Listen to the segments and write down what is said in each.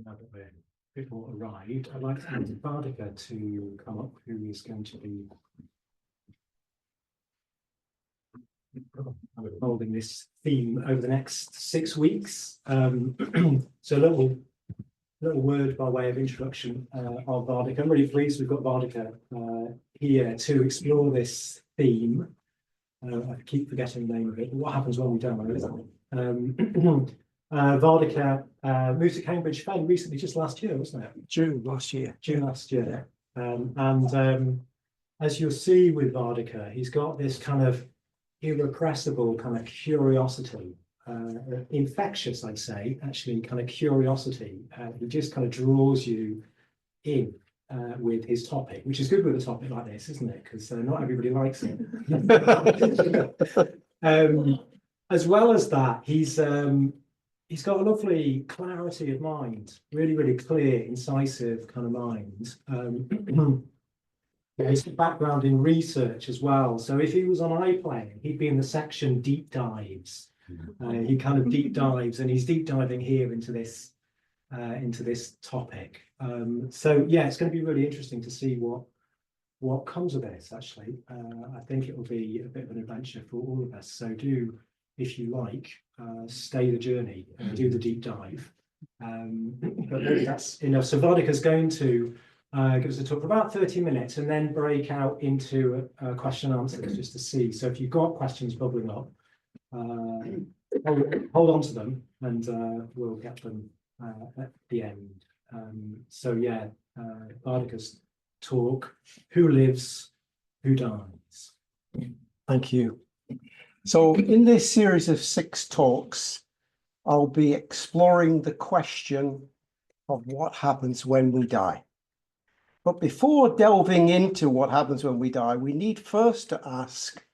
Now that people arrived, I'd like to ask Vaddhaka to come up, who is going to be holding this theme over the next 6 weeks. So a little word by way of introduction of Vaddhaka. I'm really pleased we've got Vaddhaka here to explore this theme. I keep forgetting the name of it. What happens when we don't? Vaddhaka moved to Cambridge fairly recently, just last year, wasn't it? June last year. June last year. As you'll see with Vaddhaka, he's got this kind of irrepressible kind of curiosity, infectious, I'd say, actually, kind of curiosity. He just kind of draws you in with his topic, which is good with a topic like this, isn't it? Because not everybody likes it. As well as that, he's got a lovely clarity of mind, really, really clear, incisive kind of mind. His background in research as well. So if he was on iPlayer, he'd be in the section deep dives. He kind of deep dives, and he's deep diving here into this topic. So yeah, it's going to be really interesting to see what comes of this. Actually, I think it will be a bit of an adventure for all of us. So do, if you like, stay the journey and do the deep dive. But maybe that's enough. So Vaddhaka's going to give us a talk for about 30 minutes and then break out into question and answers just to see. So if you've got questions bubbling up, hold on to them, and we'll get them at the end. So yeah, Vaddhaka's talk, who lives, who dies. Thank you. So in this series of 6 talks, I'll be exploring the question of what happens when we die. But before delving into what happens when we die, we need first to ask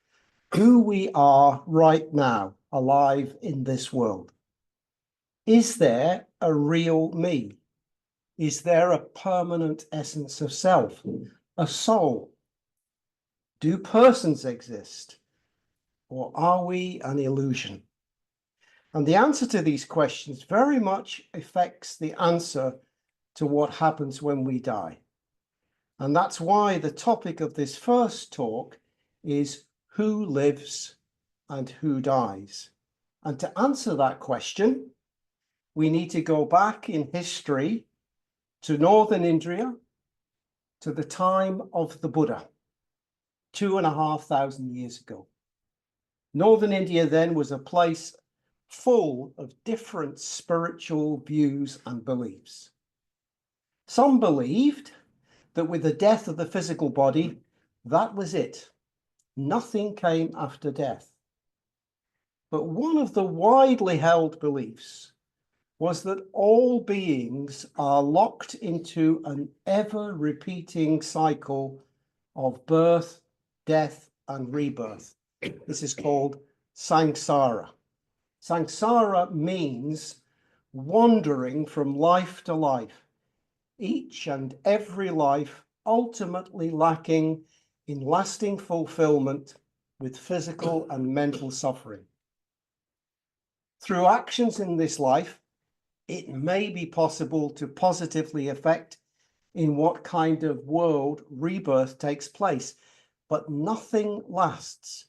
who we are right now, alive in this world. Is there a real me? Is there a permanent essence of self, a soul? Do persons exist? Or are we an illusion? And the answer to these questions very much affects the answer to what happens when we die. And that's why the topic of this first talk is who lives and who dies. And to answer that question, we need to go back in history to northern India, to the time of the Buddha, 2,500 years ago. Northern India then was a place full of different spiritual views and beliefs. Some believed that with the death of the physical body, that was it. Nothing came after death. But one of the widely held beliefs was that all beings are locked into an ever-repeating cycle of birth, death, and rebirth. This is called samsara. Samsara means wandering from life to life, each and every life ultimately lacking in lasting fulfillment with physical and mental suffering. Through actions in this life, it may be possible to positively affect in what kind of world rebirth takes place, but nothing lasts.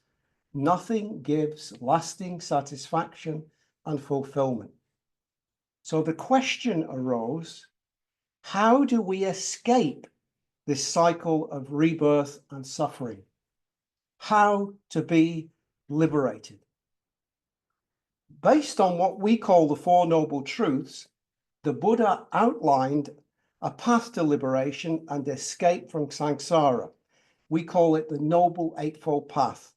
Nothing gives lasting satisfaction and fulfillment. So the question arose, how do we escape this cycle of rebirth and suffering? How to be liberated? Based on what we call the Four Noble Truths, the Buddha outlined a path to liberation and escape from samsara. We call it the Noble Eightfold Path,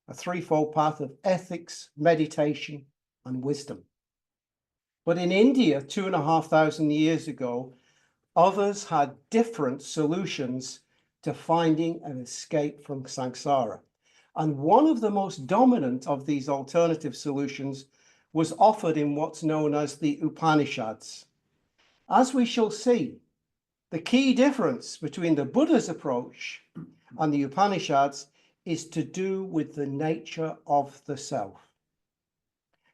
a threefold path of ethics, meditation, and wisdom. But in India, 2,500 years ago, others had different solutions to finding an escape from samsara. And one of the most dominant of these alternative solutions was offered in what's known as the Upanishads. As we shall see, the key difference between the Buddha's approach and the Upanishads is to do with the nature of the self.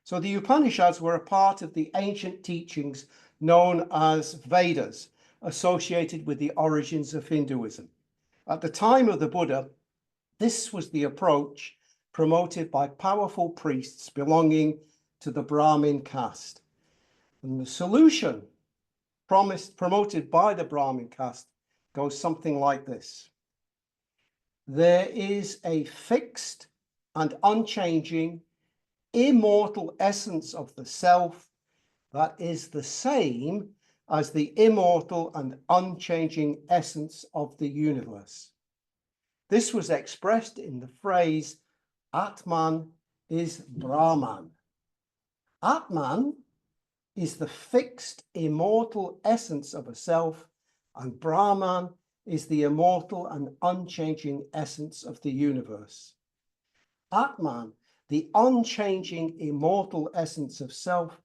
So the Upanishads were a part of the ancient teachings known as Vedas, associated with the origins of Hinduism. At the time of the Buddha, this was the approach promoted by powerful priests belonging to the Brahmin caste. And the solution promoted by the Brahmin caste goes something like this. There is a fixed and unchanging, immortal essence of the self that is the same as the immortal and unchanging essence of the universe. This was expressed in the phrase, Atman is Brahman. Atman is the fixed, immortal essence of a self, and Brahman is the immortal and unchanging essence of the universe. Atman, the unchanging, immortal essence of self,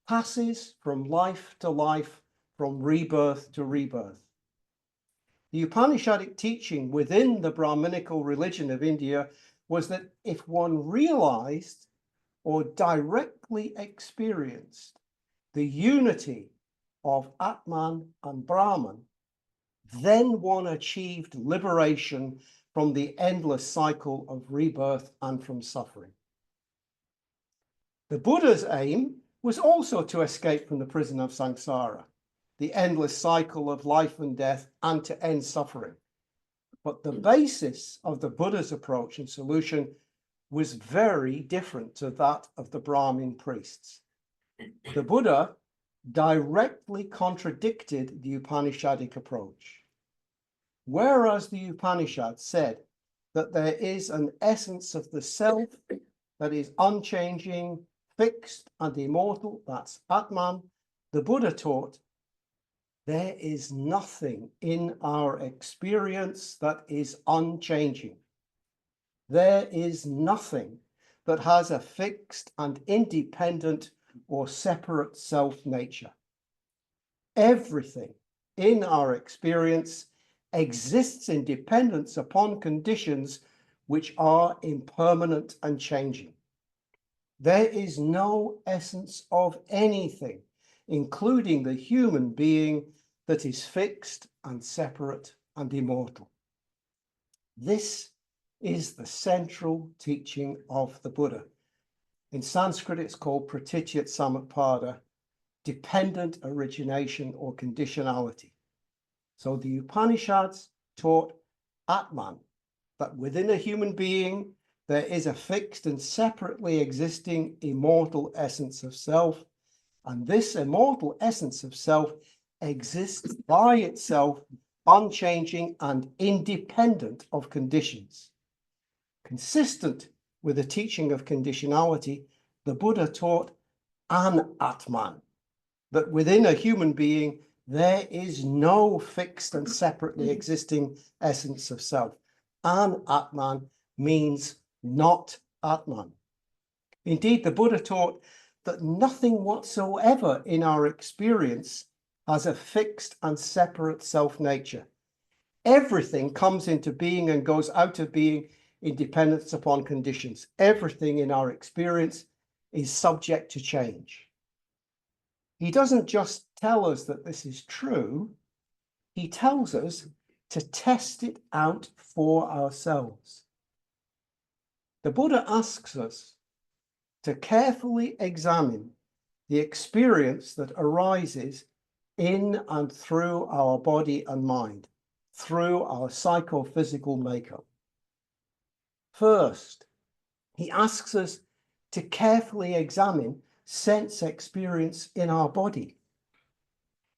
passes from life to life, from rebirth to rebirth. The Upanishadic teaching within the Brahminical religion of India was that if one realized or directly experienced the unity of Atman and Brahman, then one achieved liberation from the endless cycle of rebirth and from suffering. The Buddha's aim was also to escape from the prison of samsara, the endless cycle of life and death, and to end suffering. But the basis of the Buddha's approach and solution was very different to that of the Brahmin priests. The Buddha directly contradicted the Upanishadic approach. Whereas the Upanishad said that there is an essence of the self that is unchanging, fixed, and immortal, that's Atman, the Buddha taught there is nothing in our experience that is unchanging. There is nothing that has a fixed and independent or separate self-nature. Everything in our experience exists in dependence upon conditions which are impermanent and changing. There is no essence of anything, including the human being, that is fixed and separate and immortal. This is the central teaching of the Buddha. In Sanskrit, it's called Pratityat Samutpada, dependent origination or conditionality. So the Upanishads taught Atman, that within a human being, there is a fixed and separately existing immortal essence of self, and this immortal essence of self exists by itself, unchanging and independent of conditions. Consistent with the teaching of conditionality, the Buddha taught an Atman, that within a human being, there is no fixed and separately existing essence of self. An Atman means not Atman. Indeed, the Buddha taught that nothing whatsoever in our experience has a fixed and separate self-nature. Everything comes into being and goes out of being in dependence upon conditions. Everything in our experience is subject to change. He doesn't just tell us that this is true, he tells us to test it out for ourselves. The Buddha asks us to carefully examine the experience that arises in and through our body and mind, through our psychophysical makeup. First, he asks us to carefully examine sense experience in our body.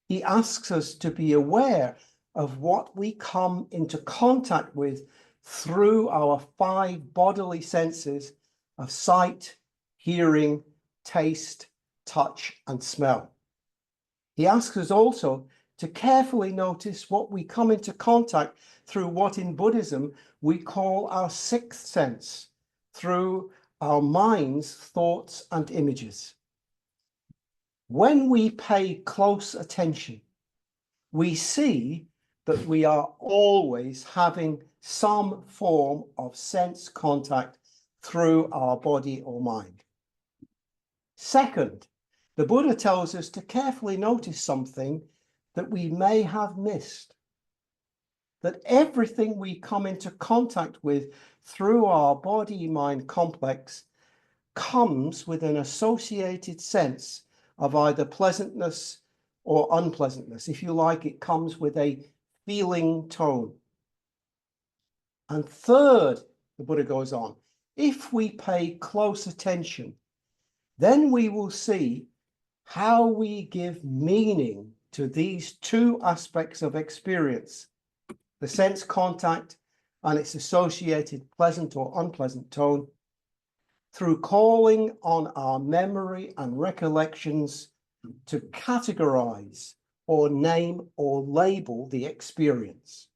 He asks us to be aware of what we come into contact with through our 5 bodily senses of sight, hearing, taste, touch, and smell. He asks us also to carefully notice what we come into contact through what in Buddhism we call our 6th sense, through our mind's thoughts and images. When we pay close attention, we see that we are always having some form of sense contact through our body or mind. Second, The Buddha tells us to carefully notice something that we may have missed. That everything we come into contact with through our body-mind complex comes with an associated sense of either pleasantness or unpleasantness. If you like, it comes with a feeling tone. And third, the Buddha goes on, if we pay close attention, then we will see how we give meaning to these two aspects of experience, the sense contact and its associated pleasant or unpleasant tone, through calling on our memory and recollections to categorize or name or label the experience.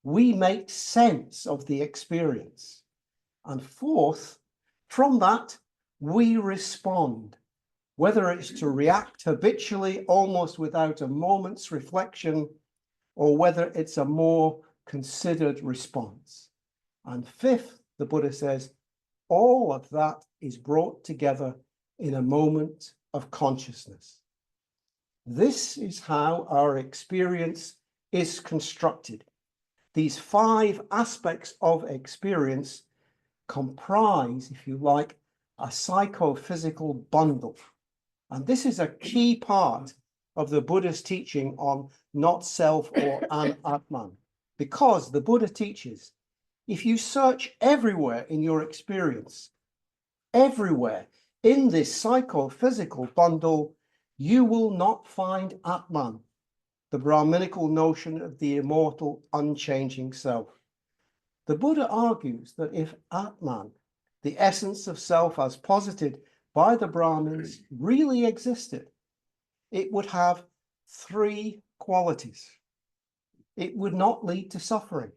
We make sense of the experience. And fourth, from that, we respond, whether it's to react habitually, almost without a moment's reflection, or whether it's a more considered response. And fifth, the Buddha says, all of that is brought together in a moment of consciousness. This is how our experience is constructed. These 5 aspects of experience comprise, if you like, a psychophysical bundle. And this is a key part of the Buddha's teaching on not self or an-atman, because the Buddha teaches, if you search everywhere in your experience, everywhere in this psychophysical bundle, you will not find Atman, the Brahminical notion of the immortal, unchanging self. The Buddha argues that if Atman, the essence of self as posited by the Brahmins, really existed, it would have 3 qualities. It would not lead to suffering.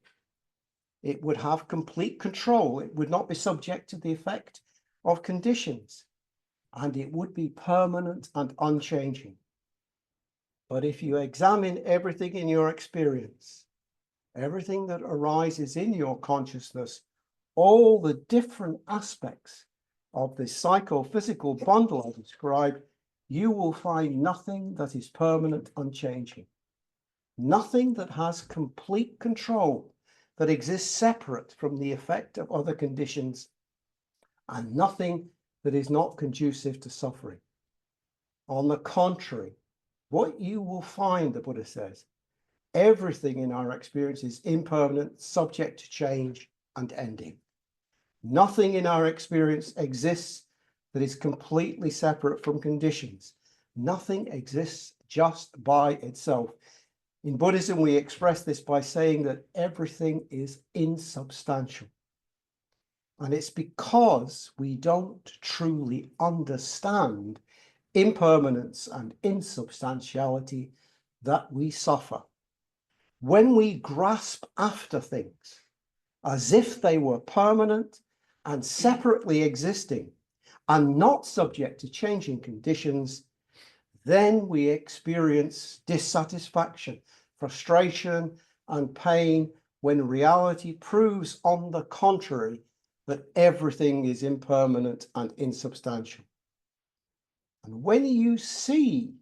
It would have complete control. It would not be subject to the effect of conditions. And it would be permanent and unchanging. But if you examine everything in your experience, everything that arises in your consciousness, all the different aspects of this psychophysical bundle I described, you will find nothing that is permanent, unchanging. Nothing that has complete control, that exists separate from the effect of other conditions, and nothing that is not conducive to suffering. On the contrary, what you will find, the Buddha says, everything in our experience is impermanent, subject to change and ending. Nothing in our experience exists that is completely separate from conditions. Nothing exists just by itself. In Buddhism, we express this by saying that everything is insubstantial. And it's because we don't truly understand impermanence and insubstantiality that we suffer. When we grasp after things as if they were permanent and separately existing and not subject to changing conditions, then we experience dissatisfaction, frustration, and pain when reality proves, on the contrary, that everything is impermanent and insubstantial. And when you see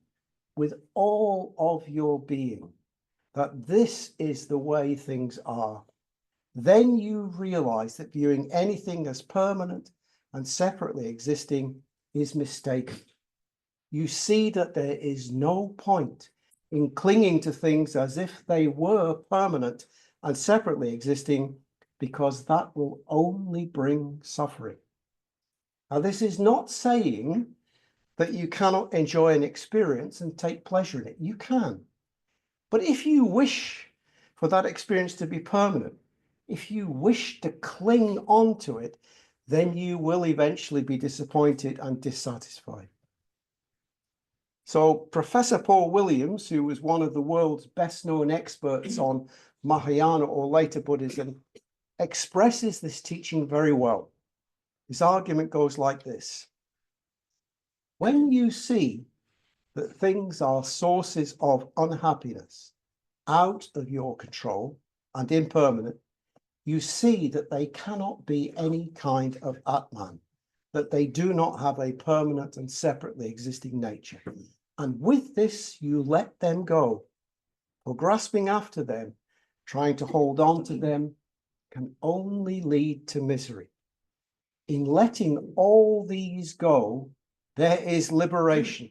with all of your being that this is the way things are, then you realize that viewing anything as permanent and separately existing is mistaken. You see that there is no point in clinging to things as if they were permanent and separately existing, because that will only bring suffering. Now, this is not saying that you cannot enjoy an experience and take pleasure in it. You can. But if you wish for that experience to be permanent, if you wish to cling on to it, then you will eventually be disappointed and dissatisfied. So Professor Paul Williams, who was one of the world's best-known experts on Mahayana or later Buddhism, expresses this teaching very well. His argument goes like this. When you see that things are sources of unhappiness, out of your control and impermanent, you see that they cannot be any kind of Atman, that they do not have a permanent and separately existing nature. And with this, you let them go. For grasping after them, trying to hold on to them, can only lead to misery. In letting all these go, there is liberation.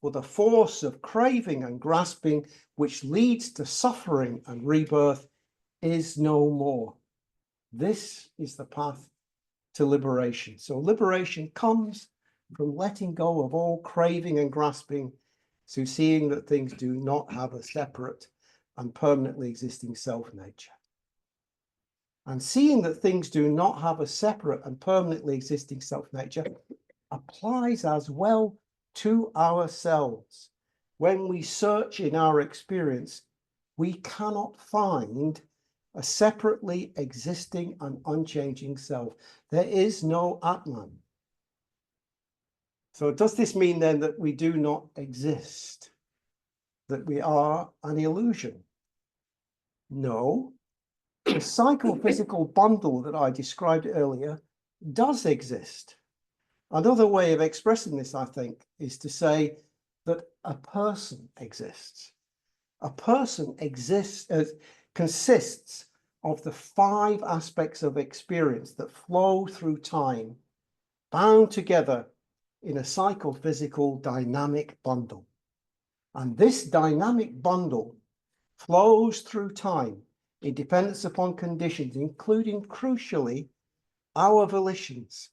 For the force of craving and grasping, which leads to suffering and rebirth, is no more. This is the path to liberation. So liberation comes from letting go of all craving and grasping, to seeing that things do not have a separate and permanently existing self-nature. And seeing that things do not have a separate and permanently existing self-nature applies as well to ourselves. When we search in our experience, we cannot find a separately existing and unchanging self. There is no Atman. So does this mean then that we do not exist? That we are an illusion? No. The psychophysical bundle that I described earlier does exist. Another way of expressing this, I think, is to say that a person exists. A person consists of the 5 aspects of experience that flow through time, bound together in a psychophysical dynamic bundle. And this dynamic bundle flows through time in dependence upon conditions, including, crucially, our volitions,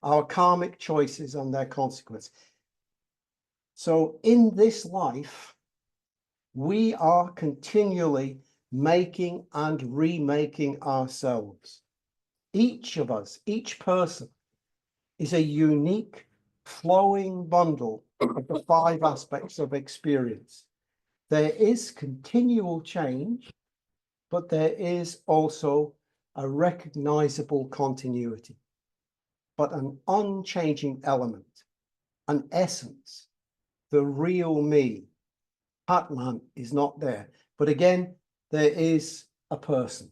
our karmic choices and their consequence. So in this life, we are continually making and remaking ourselves. Each of us, each person, is a unique flowing bundle of the 5 aspects of experience. There is continual change, but there is also a recognizable continuity, but an unchanging element, an essence, the real me. Atman is not there, but again, there is a person.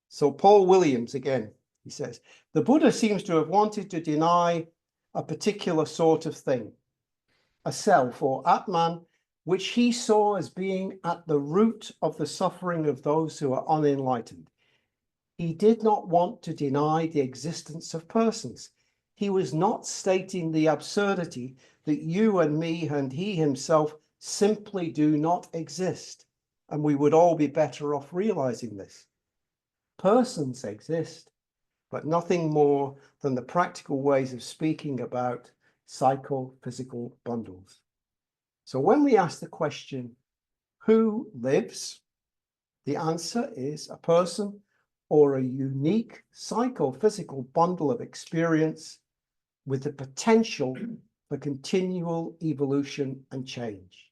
So Paul Williams, again, he says, the Buddha seems to have wanted to deny a particular sort of thing, a self or Atman, which he saw as being at the root of the suffering of those who are unenlightened. He did not want to deny the existence of persons. He was not stating the absurdity that you and me and he himself simply do not exist, and we would all be better off realizing this. Persons exist, but nothing more than the practical ways of speaking about psychophysical bundles. So when we ask the question, who lives? The answer is a person or a unique psychophysical bundle of experience with the potential for continual evolution and change.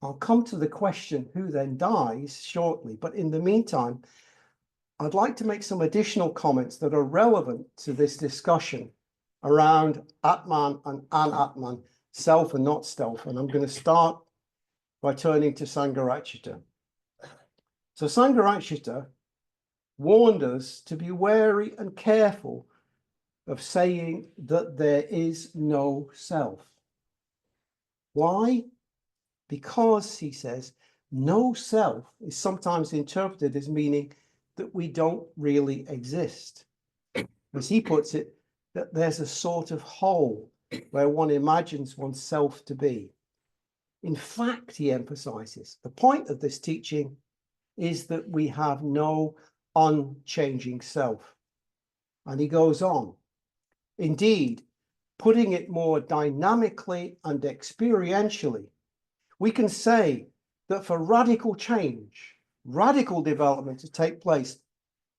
I'll come to the question, who then dies, shortly, but in the meantime, I'd like to make some additional comments that are relevant to this discussion around Atman and Anatman, self and not self. And I'm going to start by turning to Sangharakshita. So Sangharakshita warned us to be wary and careful of saying that there is no self. Why? Because, he says, no self is sometimes interpreted as meaning that we don't really exist. As he puts it, that there's a sort of hole where one imagines oneself to be. In fact, he emphasizes, the point of this teaching is that we have no unchanging self. And he goes on, indeed, putting it more dynamically and experientially, we can say that for radical change, radical development to take place,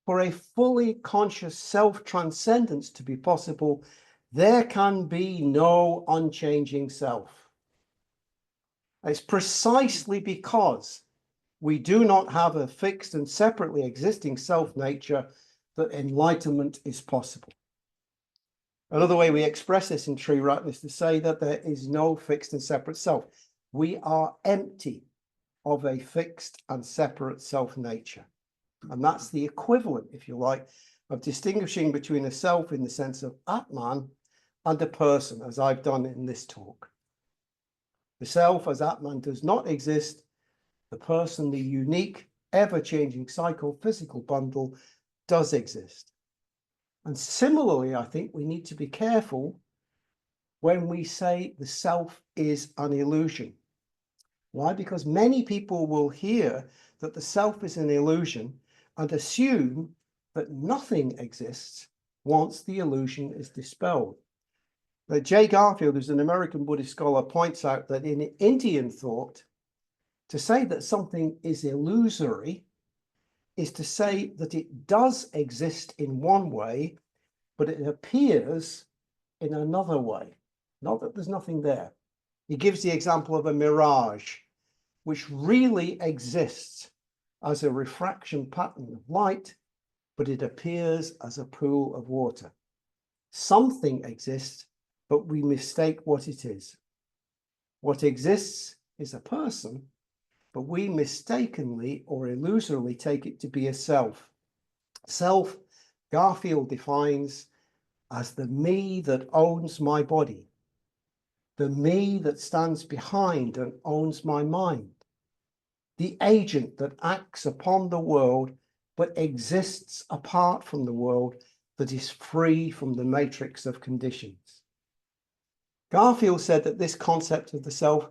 for a fully conscious self-transcendence to be possible, there can be no unchanging self. It's precisely because we do not have a fixed and separately existing self-nature that enlightenment is possible. Another way we express this in True Rightness is to say that there is no fixed and separate self. We are empty of a fixed and separate self-nature. And that's the equivalent, if you like, of distinguishing between a self in the sense of Atman and a person, as I've done in this talk. The self as Atman does not exist. The person, the unique, ever-changing psychophysical bundle, does exist. And similarly, I think we need to be careful when we say the self is an illusion. Why? Because many people will hear that the self is an illusion and assume that nothing exists once the illusion is dispelled. Now, J. Garfield, who's an American Buddhist scholar, points out that in Indian thought, to say that something is illusory is to say that it does exist in one way, but it appears in another way. Not that there's nothing there. He gives the example of a mirage, which really exists as a refraction pattern of light, but it appears as a pool of water. Something exists, but we mistake what it is. What exists is a person, but we mistakenly or illusorily take it to be a self. Self, Garfield defines as the me that owns my body, the me that stands behind and owns my mind, the agent that acts upon the world but exists apart from the world, that is free from the matrix of conditions. Garfield said that this concept of the self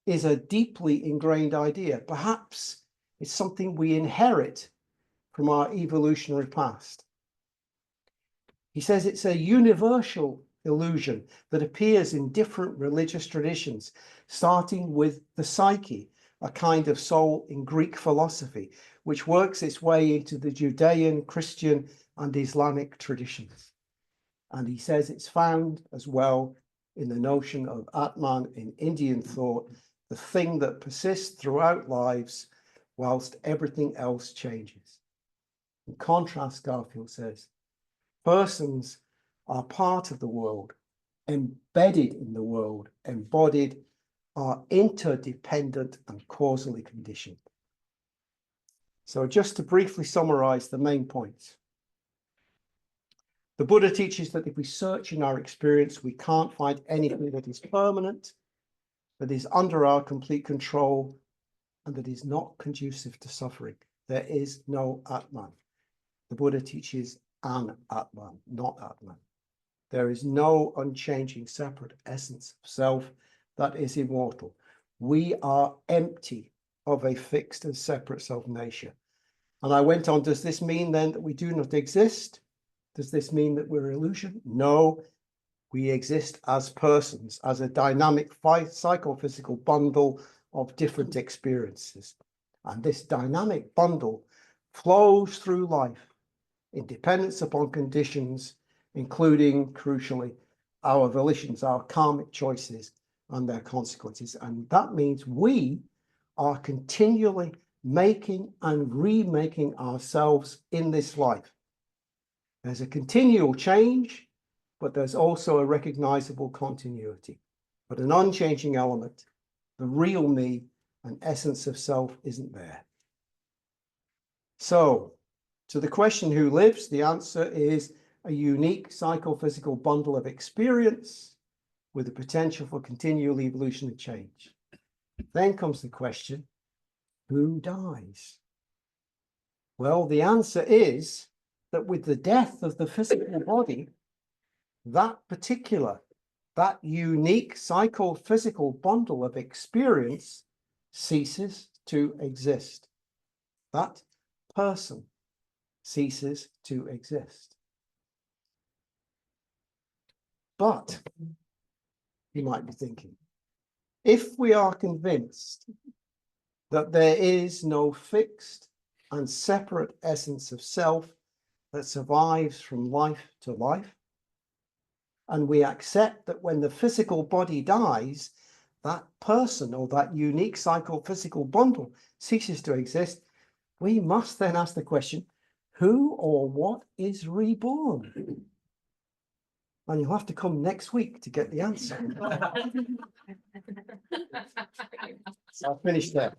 is a deeply ingrained idea. Perhaps it's something we inherit from our evolutionary past. He says it's a universal illusion that appears in different religious traditions, starting with the psyche, a kind of soul in Greek philosophy, which works its way into the Judean, Christian, and Islamic traditions. And he says it's found as well in the notion of Atman in Indian thought, the thing that persists throughout lives whilst everything else changes. In contrast, Garfield says, persons are part of the world, embedded in the world, embodied, are interdependent and causally conditioned. So just to briefly summarize the main points. The Buddha teaches that if we search in our experience, we can't find anything that is permanent, that is under our complete control, and that is not conducive to suffering. There is no Atman. The Buddha teaches an Atman, not Atman. There is no unchanging separate essence of self that is immortal. We are empty of a fixed and separate self-nature. And I went on, does this mean then that we do not exist? Does this mean that we're illusion? No, we exist as persons, as a dynamic psychophysical bundle of different experiences. And this dynamic bundle flows through life in dependence upon conditions, including, crucially, our volitions, our karmic choices, and their consequences. And that means we are continually making and remaking ourselves in this life. There's a continual change, but there's also a recognizable continuity. But an unchanging element, the real me and essence of self, isn't there. So, to the question who lives, the answer is a unique psychophysical bundle of experience with the potential for continual evolution and change. Then comes the question, who dies? Well, the answer is that with the death of the physical body, that unique psychophysical bundle of experience ceases to exist. That person ceases to exist. But, you might be thinking, if we are convinced that there is no fixed and separate essence of self that survives from life to life, and we accept that when the physical body dies, that person or that unique psychophysical bundle ceases to exist, we must then ask the question, who or what is reborn? And you'll have to come next week to get the answer. So I'll finish there.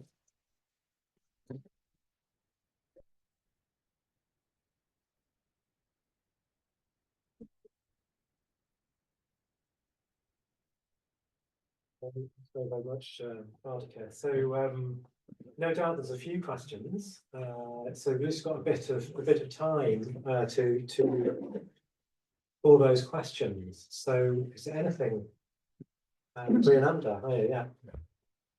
Thanks very much, Vaddhaka. So no doubt there's a few questions. So we've just got a bit of time to all those questions. So is there anything? Priyananda, hi, yeah.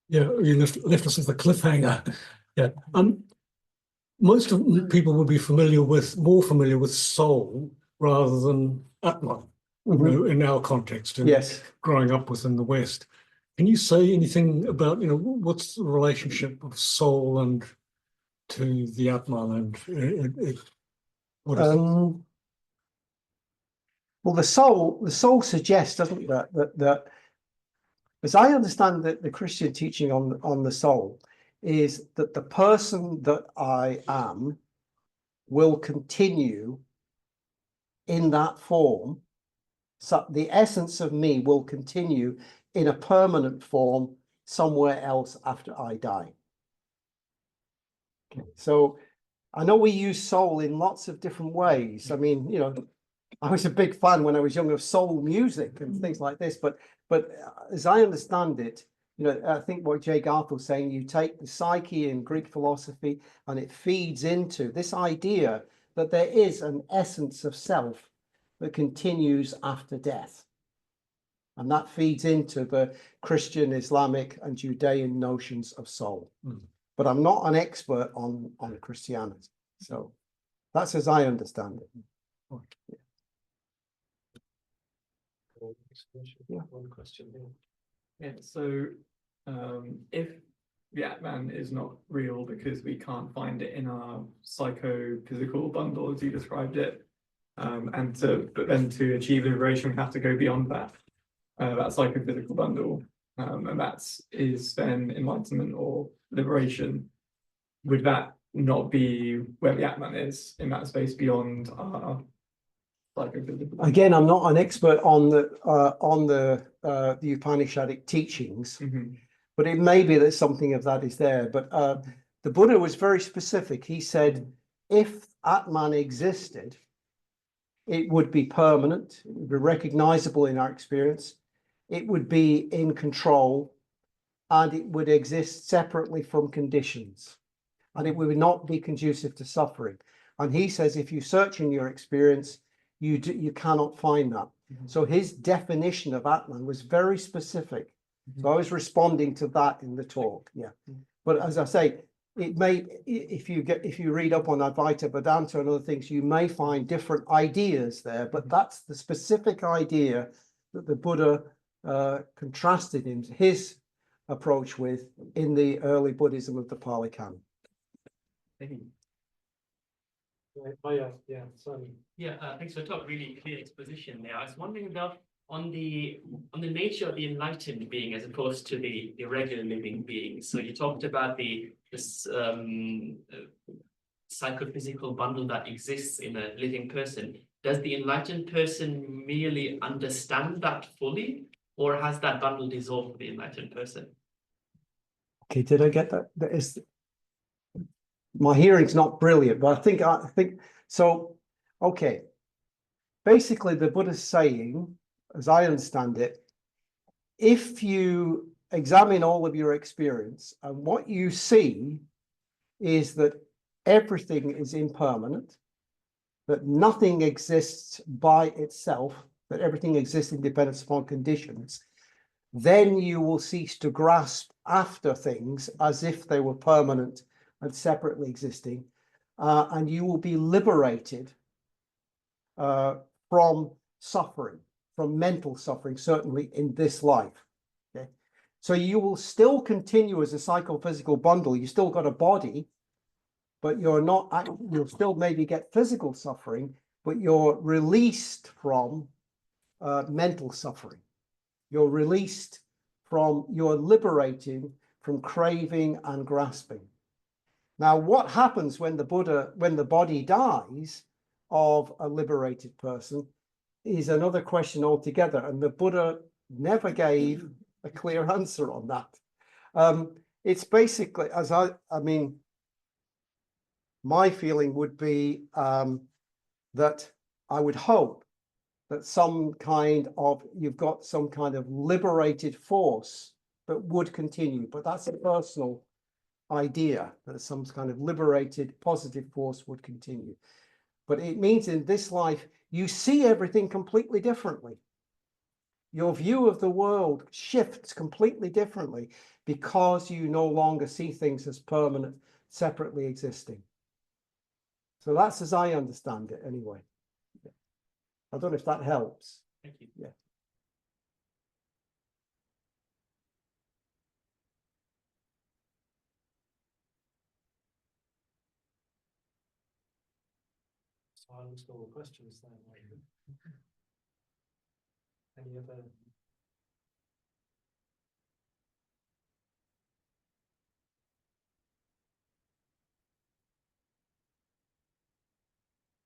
Yeah, you left us with a cliffhanger. Yeah. Most of people would be more familiar with soul rather than Atma, you know, in our context, and Yes. growing up within the West. Can you say anything about, you know, what's the relationship of soul and to the Atma, and what is well, the soul suggests, doesn't it, that as I understand that the Christian teaching on the soul is that the person that I am will continue in that form. So the essence of me will continue in a permanent form somewhere else after I die. Okay. So I know we use soul in lots of different ways. I mean, you know, I was a big fan when I was young of soul music and things like this, but as I understand it, you know, I think what Jay Garth was saying, you take the psyche in Greek philosophy and it feeds into this idea that there is an essence of self that continues after death. And that feeds into the Christian, Islamic, and Judean notions of soul. But I'm not an expert on Christianity. So that's as I understand it. Yeah. One question here. Yeah, so if the Atman is not real because we can't find it in our psychophysical bundle as you described it, but then to achieve liberation we have to go beyond that psychophysical bundle, and is then enlightenment or liberation. Would that not be where the Atman is, in that space beyond our psychophysical bundle? Again, I'm not an expert on the Upanishadic teachings, but it may be that something of that is there. But the Buddha was very specific. He said, if Atman existed, it would be permanent, it would be recognizable in our experience, it would be in control, and it would exist separately from conditions, and it would not be conducive to suffering. And he says, if you search in your experience, you cannot find that. So his definition of Atman was very specific. So I was responding to that in the talk. Yeah. But as I say, it may, if you read up on Advaita Vedanta and other things, you may find different ideas there, but that's the specific idea that the Buddha contrasted in his approach with in the early Buddhism of the Pali Canon. Thank you. Oh yeah, sorry. Yeah, thanks for talk. Really clear exposition there. I was wondering about on the nature of the enlightened being as opposed to the regular living being. So you talked about this psychophysical bundle that exists in a living person. Does the enlightened person merely understand that fully, or has that bundle dissolved for the enlightened person? Okay, did I get that? That is, my hearing's not brilliant, but I think so. Okay, basically the Buddha's saying, as I understand it, if you examine all of your experience and what you see is that everything is impermanent, that nothing exists by itself, that everything exists in dependence upon conditions, then you will cease to grasp after things as if they were permanent and separately existing, and you will be liberated from suffering, from mental suffering, certainly in this life. Okay, so you will still continue as a psychophysical bundle. You still got a body, but you're not. You'll still maybe get physical suffering, but you're released from mental suffering. You're released from. You're liberated from craving and grasping. Now, what happens when the body dies of a liberated person is another question altogether, and the Buddha never gave a clear answer on that. It's basically, I mean, my feeling would be that I would hope that you've got some kind of liberated force but would continue. But that's a personal idea that some kind of liberated positive force would continue. But it means in this life, you see everything completely differently. Your view of the world shifts completely differently because you no longer see things as permanent, separately existing. So that's as I understand it anyway. I don't know if that helps. Thank you. Yeah. Silence all questions then. Any other?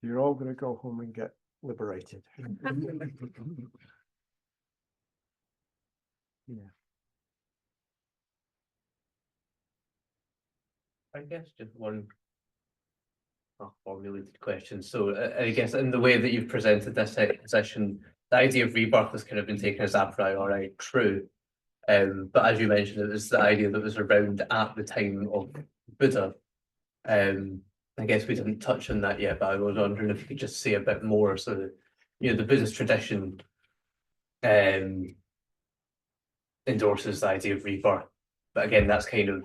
You're all going to go home and get liberated. Yeah. I guess just one formulated question. So I guess in the way that you've presented this exposition, the idea of rebirth has kind of been taken as a priori true. But as you mentioned, it was the idea that was around at the time of Buddha. I guess we didn't touch on that yet, but I was wondering if you could just say a bit more. So that, you know, the Buddhist tradition endorses the idea of rebirth. But again, that's kind of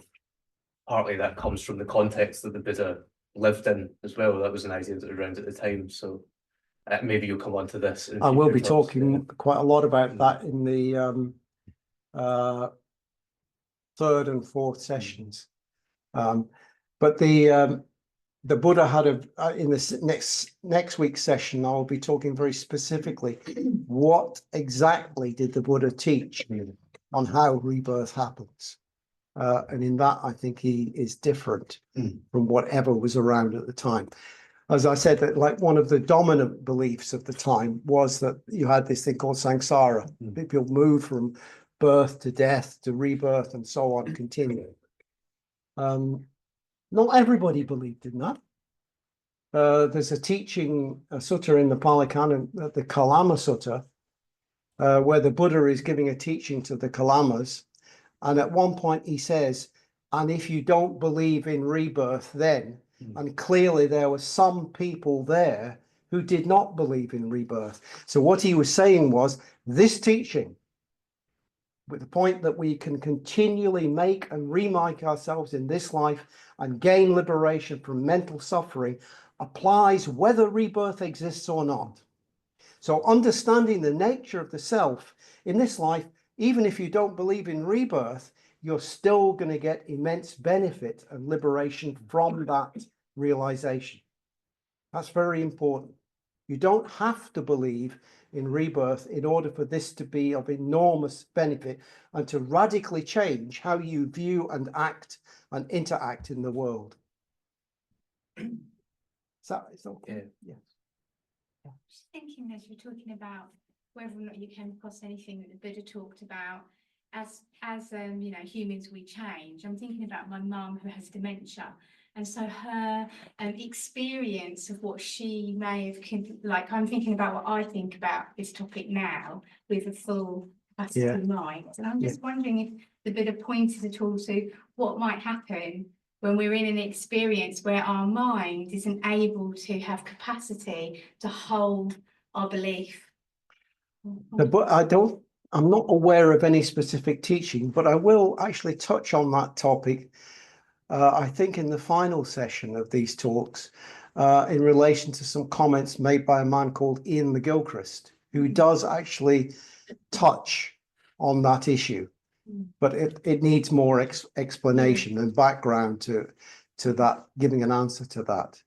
partly that comes from the context that the Buddha lived in as well. That was an idea that was around at the time. So maybe you'll come on to this. I will be future talks. talking quite a lot about that in the third and fourth sessions. But the Buddha had in this next week's session, I'll be talking very specifically what exactly did the Buddha teach on how rebirth happens. And in that, I think he is different from whatever was around at the time. As I said, that like one of the dominant beliefs of the time was that you had this thing called samsara. People move from birth to death to rebirth and so on, continue. Not everybody believed in that. There's a teaching, a sutta in the Pali Canon, the Kalama Sutta, where the Buddha is giving a teaching to the Kalamas. And at one point he says, and if you don't believe in rebirth then, and clearly there were some people there who did not believe in rebirth. So what he was saying was this teaching, with the point that we can continually make and remake ourselves in this life and gain liberation from mental suffering, applies whether rebirth exists or not. So understanding the nature of the self in this life, even if you don't believe in rebirth, you're still going to get immense benefit and liberation from that realization. That's very important. You don't have to believe in rebirth in order for this to be of enormous benefit and to radically change how you view and act and interact in the world. So it's okay. Yes. Just thinking as you're talking about whether or not you came across anything that the Buddha talked about as you know, humans, we change. I'm thinking about my mum who has dementia, and so her experience of what she may have, like, I'm thinking about what I think about this topic now with a full capacity mind, and I'm just wondering if the Buddha pointed at all to what might happen when we're in an experience where our mind isn't able to have capacity to hold our belief. But I'm not aware of any specific teaching, but I will actually touch on that topic, I think in the final session of these talks, in relation to some comments made by a man called Ian McGilchrist, who does actually touch on that issue. But it needs more explanation and background to that, giving an answer to that.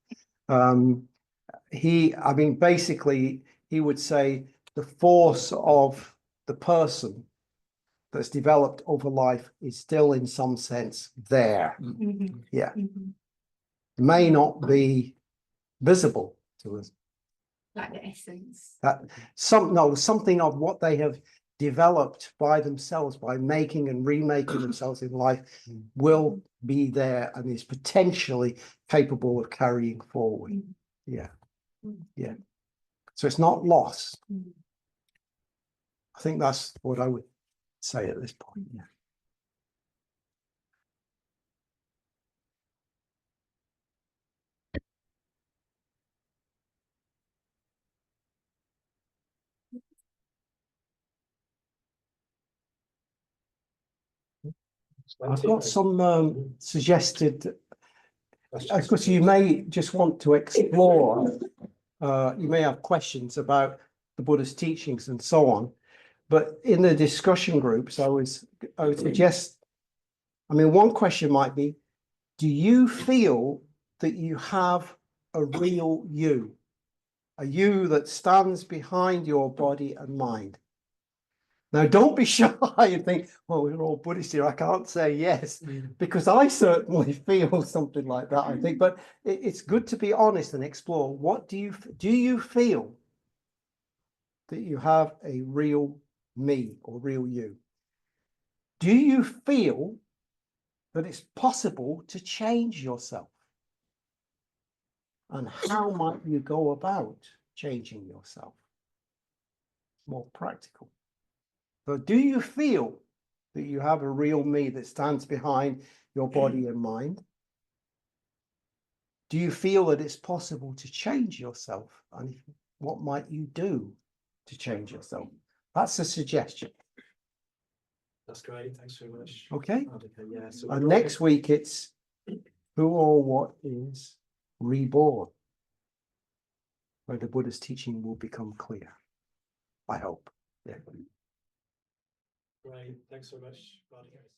I mean, basically, he would say the force of the person that's developed over life is still in some sense there. Yeah. It may not be visible to us. Like the essence. Something of what they have developed by themselves, by making and remaking themselves in life, will be there and is potentially capable of carrying forward. Yeah. Yeah. So it's not lost. I think that's what I would say at this point. Yeah. I've got some suggested, of course, you may just want to explore, you may have questions about the Buddha's teachings and so on. But in the discussion groups, I would suggest, I mean, one question might be, do you feel that you have a real you? A you that stands behind your body and mind? Now, don't be shy and think, well, we're all Buddhists here, I can't say yes, because I certainly feel something like that, I think. But it's good to be honest and explore. What do you feel that you have a real me or real you? Do you feel that it's possible to change yourself? And how might you go about changing yourself? More practical. So do you feel that you have a real me that stands behind your body and mind? Do you feel that it's possible to change yourself? And what might you do to change yourself? That's a suggestion. That's great. Thanks very much. Okay. Vaddhaka. Yeah. So And next week it's who or what is reborn, where the Buddha's teaching will become clear. I hope. Yeah. Great. Thanks so much, Vaddhaka.